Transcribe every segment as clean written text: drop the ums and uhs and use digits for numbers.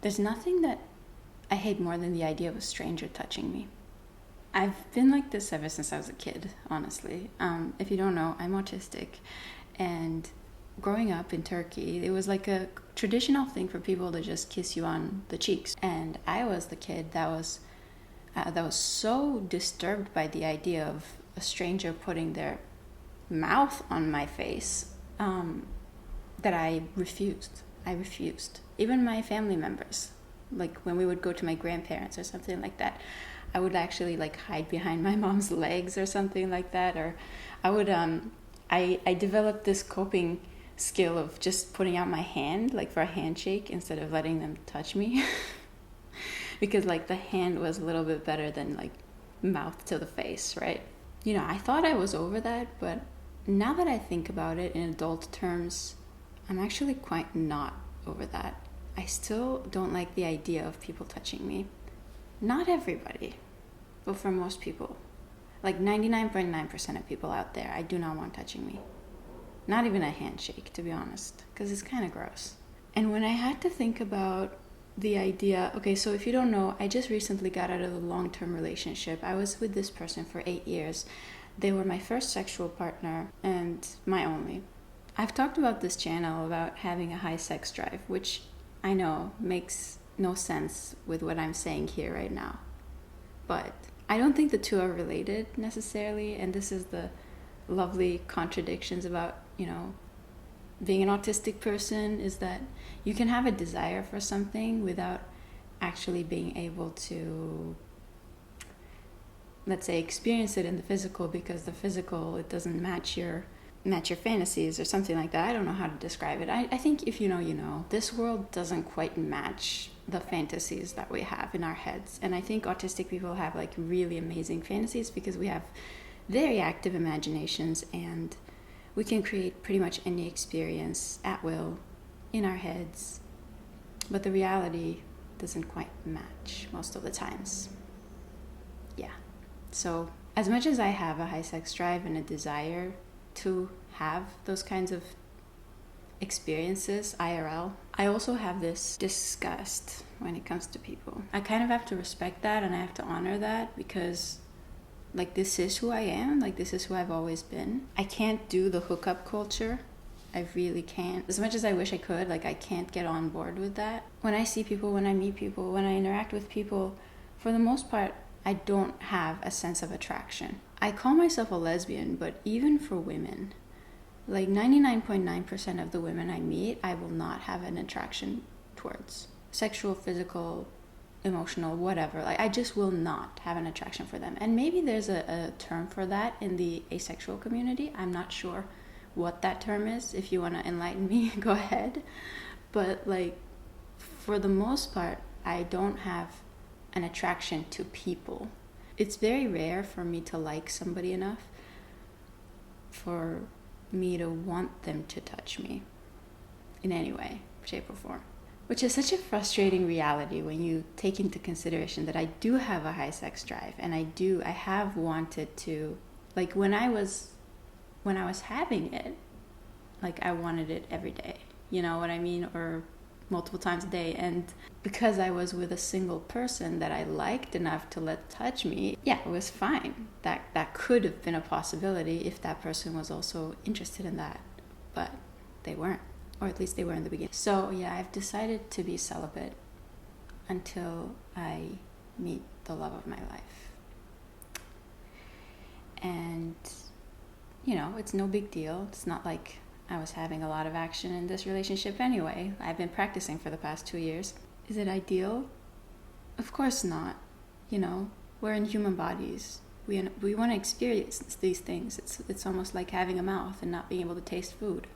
There's nothing that I hate more than the idea of a stranger touching me. I've been like this ever since I was a kid, honestly. If you don't know, I'm autistic. And growing up in Turkey, it was like a traditional thing for people to just kiss you on the cheeks. And I was the kid that was so disturbed by the idea of a stranger putting their mouth on my face that I refused. Even my family members, like when we would go to my grandparents or something like that, I would actually like hide behind my mom's legs or something like that. Or I would, I developed this coping skill of just putting out my hand like for a handshake instead of letting them touch me. Because like the hand was a little bit better than like mouth to the face, right? You know, I thought I was over that, but now that I think about it in adult terms, I'm actually quite not over that. I still don't like the idea of people touching me. Not everybody, but for most people. Like 99.9% of people out there, I do not want touching me. Not even a handshake, to be honest, because it's kind of gross. And when I had to think about the idea, okay, so if you don't know, I just recently got out of a long-term relationship. I was with this person for 8 years. They were my first sexual partner and my only. I've talked about this channel about having a high sex drive, which I know makes no sense with what I'm saying here right now. But I don't think the two are related necessarily, and this is the lovely contradictions about, you know, being an autistic person, is that you can have a desire for something without actually being able to, let's say, experience it in the physical, because the physical, it doesn't match your fantasies or something like that. I don't know how to describe it. I think if you know, you know. This world doesn't quite match the fantasies that we have in our heads. And I think autistic people have like really amazing fantasies because we have very active imaginations, and we can create pretty much any experience at will in our heads. But the reality doesn't quite match most of the times. Yeah. So as much as I have a high sex drive and a desire to have those kinds of experiences IRL, I also have this disgust when it comes to people. I kind of have to respect that, and I have to honor that, because like this is who I am, like this is who I've always been. I can't do the hookup culture. I really can't. As much as I wish I could, like I can't get on board with that. When I see people, when I meet people, when I interact with people, for the most part, I don't have a sense of attraction. I call myself a lesbian, but even for women, like 99.9% of the women I meet, I will not have an attraction towards. Sexual, physical, emotional, whatever. Like I just will not have an attraction for them. And maybe there's a term for that in the asexual community. I'm not sure what that term is. If you want to enlighten me, go ahead. But like for the most part, I don't have an attraction to people. It's very rare for me to like somebody enough for me to want them to touch me in any way, shape, or form. Which is such a frustrating reality when you take into consideration that I do have a high sex drive, and I have wanted to, like when I was having it, like I wanted it every day, you know what I mean, or multiple times a day. And because I was with a single person that I liked enough to let touch me, yeah, it was fine. That could have been a possibility if that person was also interested in that, but they weren't. Or at least they were in the beginning. So yeah, I've decided to be celibate until I meet the love of my life. And, you know, it's no big deal. It's not like I was having a lot of action in this relationship anyway. I've been practicing for the past 2 years. Is it ideal? Of course not. You know, we're in human bodies. We want to experience these things. It's almost like having a mouth and not being able to taste food.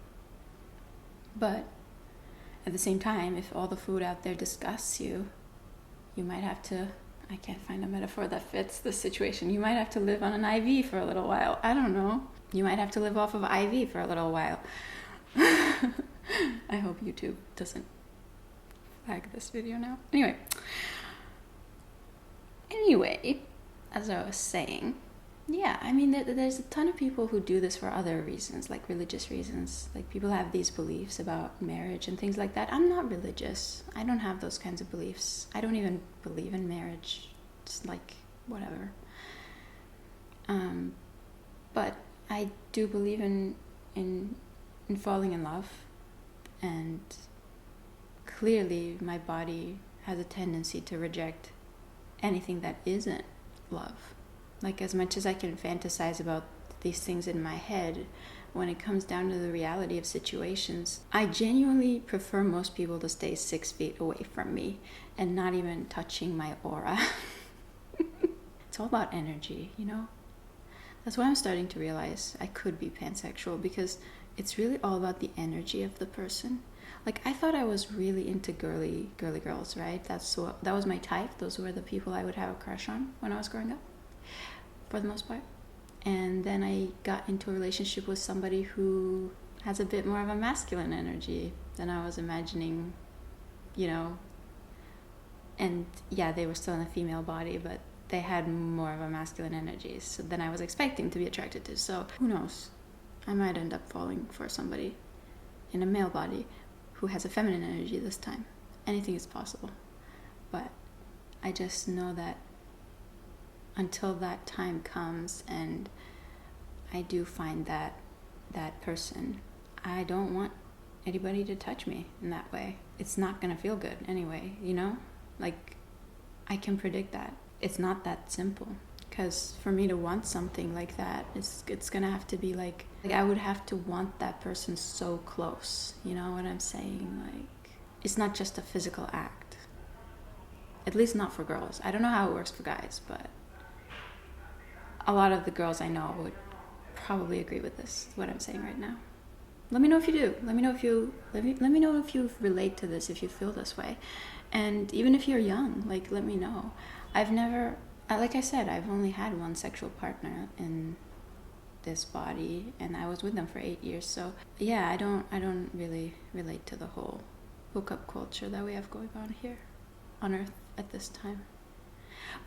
But at the same time, if all the food out there disgusts you, you might have to, I can't find a metaphor that fits the situation. You might have to live on an IV for a little while. I don't know. You might have to live off of IV for a little while. I hope YouTube doesn't flag this video now. Anyway, as I was saying, Yeah, I mean, there's a ton of people who do this for other reasons, like religious reasons. Like people have these beliefs about marriage and things like that. I'm not religious. I don't have those kinds of beliefs. I don't even believe in marriage. It's like whatever. But I do believe in falling in love, and clearly my body has a tendency to reject anything that isn't love. Like, as much as I can fantasize about these things in my head, when it comes down to the reality of situations, I genuinely prefer most people to stay 6 feet away from me and not even touching my aura. It's all about energy, you know? That's why I'm starting to realize I could be pansexual, because it's really all about the energy of the person. Like, I thought I was really into girly girls, right? That was my type. Those were the people I would have a crush on when I was growing up, for the most part. And then I got into a relationship with somebody who has a bit more of a masculine energy than I was imagining, you know. And yeah, they were still in a female body, but they had more of a masculine energy than I was expecting to be attracted to. So who knows? I might end up falling for somebody in a male body who has a feminine energy this time. Anything is possible. But I just know that until that time comes and I do find that person, I don't want anybody to touch me in that way. It's not going to feel good anyway, you know? Like, I can predict that. It's not that simple. Because for me to want something like that, it's going to have to be like I would have to want that person so close. You know what I'm saying? Like, it's not just a physical act. At least not for girls. I don't know how it works for guys, but a lot of the girls I know would probably agree with this, what I'm saying right now. Let me know if you do. Let me know if you relate to this, if you feel this way. And even if you're young, like, let me know. Like I said, I've only had one sexual partner in this body, and I was with them for 8 years. So yeah, I don't really relate to the whole hookup culture that we have going on here on Earth at this time.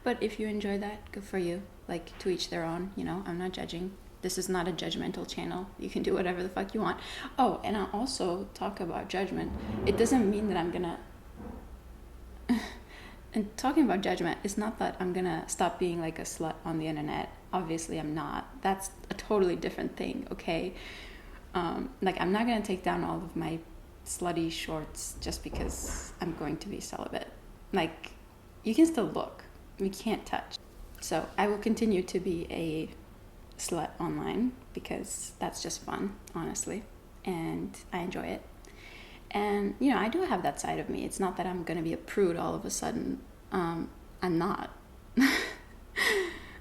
But if you enjoy that, good for you. Like, to each their own, you know, I'm not judging. This is not a judgmental channel. You can do whatever the fuck you want. Oh, and I'll also talk about judgment. It doesn't mean that I'm gonna... And talking about judgment, it's not that I'm gonna stop being like a slut on the internet. Obviously, I'm not. That's a totally different thing, okay? Like, I'm not gonna take down all of my slutty shorts just because I'm going to be celibate. Like, you can still look. You can't touch. So I will continue to be a slut online because that's just fun, honestly. And I enjoy it. And, you know, I do have that side of me. It's not that I'm going to be a prude all of a sudden. I'm not.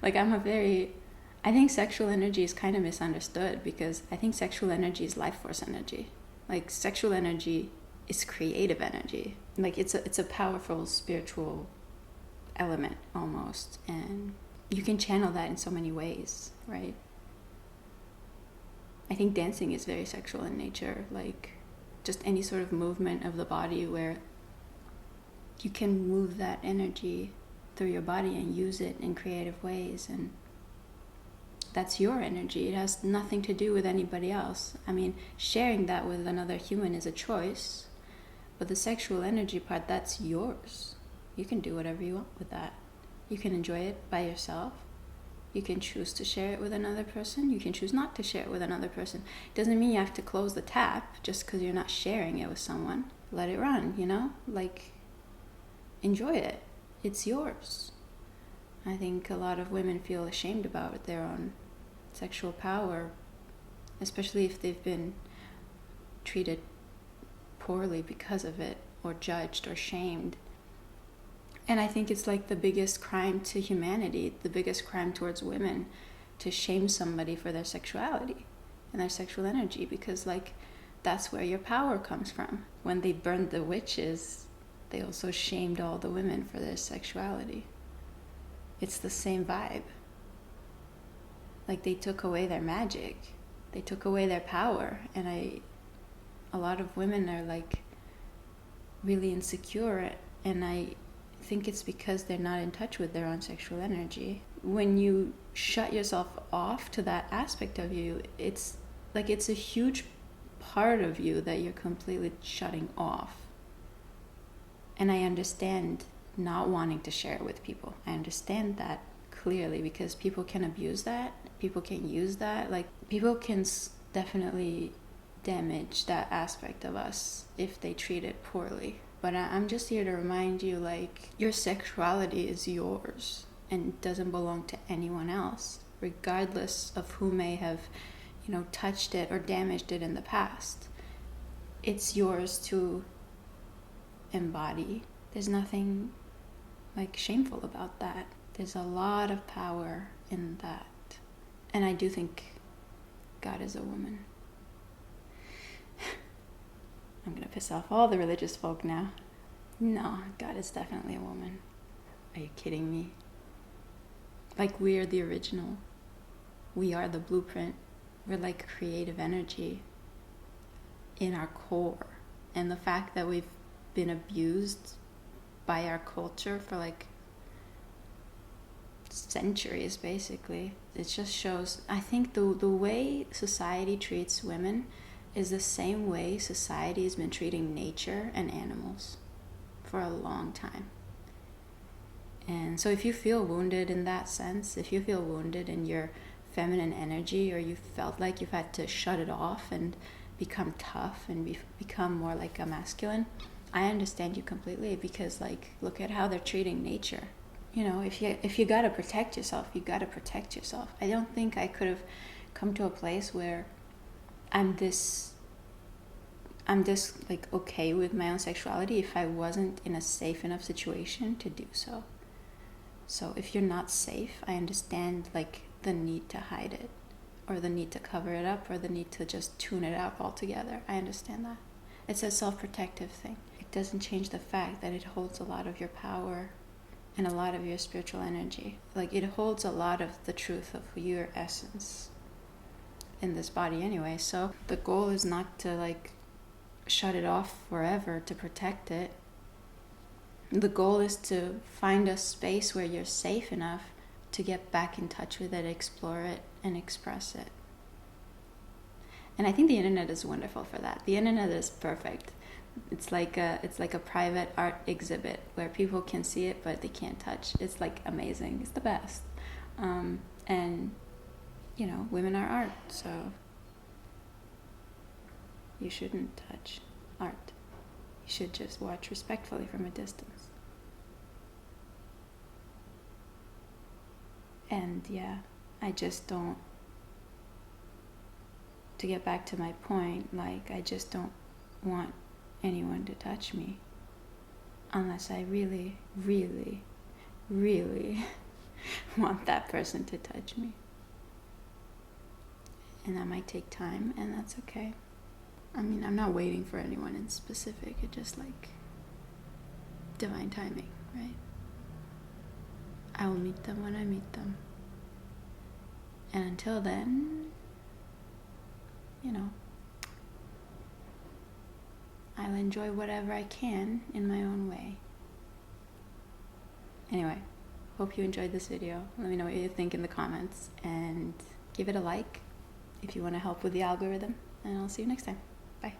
Like, I think sexual energy is kind of misunderstood, because I think sexual energy is life force energy. Like, sexual energy is creative energy. Like, it's a powerful spiritual element almost. And you can channel that in so many ways, right? I think dancing is very sexual in nature. Like, just any sort of movement of the body where you can move that energy through your body and use it in creative ways, and that's your energy. It has nothing to do with anybody else. I mean, sharing that with another human is a choice, but the sexual energy part, that's yours. You can do whatever you want with that. You can enjoy it by yourself. You can choose to share it with another person. You can choose not to share it with another person. It doesn't mean you have to close the tap just because you're not sharing it with someone. Let it run, you know? Like, enjoy it. It's yours. I think a lot of women feel ashamed about their own sexual power, especially if they've been treated poorly because of it, or judged or shamed. And I think it's like the biggest crime to humanity, the biggest crime towards women, to shame somebody for their sexuality and their sexual energy, because, like, that's where your power comes from. When they burned the witches, they also shamed all the women for their sexuality. It's the same vibe. Like, they took away their magic. They took away their power. And a lot of women are, like, really insecure, and I think it's because they're not in touch with their own sexual energy. when you shut yourself off to that aspect of you, it's like it's a huge part of you that you're completely shutting off. And I understand not wanting to share it with people. I understand that clearly, because people can abuse that. People can use that. Like, people can definitely damage that aspect of us if they treat it poorly. But I'm just here to remind you, like, your sexuality is yours and doesn't belong to anyone else, regardless of who may have, touched it or damaged it in the past. It's yours to embody. There's nothing like shameful about that. There's a lot of power in that. And I do think God is a woman. I'm gonna piss off all the religious folk now. No, God is definitely a woman. Are you kidding me? Like, we're the original. We are the blueprint. We're like creative energy in our core. And the fact that we've been abused by our culture for like centuries, basically, it just shows. I think the way society treats women is the same way society has been treating nature and animals for a long time. And so if you feel wounded in that sense, if you feel wounded in your feminine energy, or you felt like you've had to shut it off and become tough and become more like a masculine, I understand you completely, because like, look at how they're treating nature. If you gotta protect yourself, you gotta protect yourself. I don't think I could have come to a place where I'm this like okay with my own sexuality if I wasn't in a safe enough situation to do so. So if you're not safe, I understand like the need to hide it, or the need to cover it up, or the need to just tune it out altogether. I understand that. It's a self-protective thing. It doesn't change the fact that it holds a lot of your power and a lot of your spiritual energy. Like, it holds a lot of the truth of your essence in this body anyway. So the goal is not to like shut it off forever to protect it. The goal is to find a space where you're safe enough to get back in touch with it, explore it, and express it. And I think the internet is wonderful for that. The internet is perfect. It's like a private art exhibit where people can see it but they can't touch. It's like amazing. It's the best. And women are art, so you shouldn't touch art. You should just watch respectfully from a distance. And yeah, I just don't, to get back to my point, like, I just don't want anyone to touch me unless I really, really, really want that person to touch me. And that might take time, and that's okay. I mean, I'm not waiting for anyone in specific. It's just like divine timing, right? I will meet them when I meet them. And until then, I'll enjoy whatever I can in my own way. Anyway, hope you enjoyed this video. Let me know what you think in the comments, and give it a like if you want to help with the algorithm. And I'll see you next time. Bye.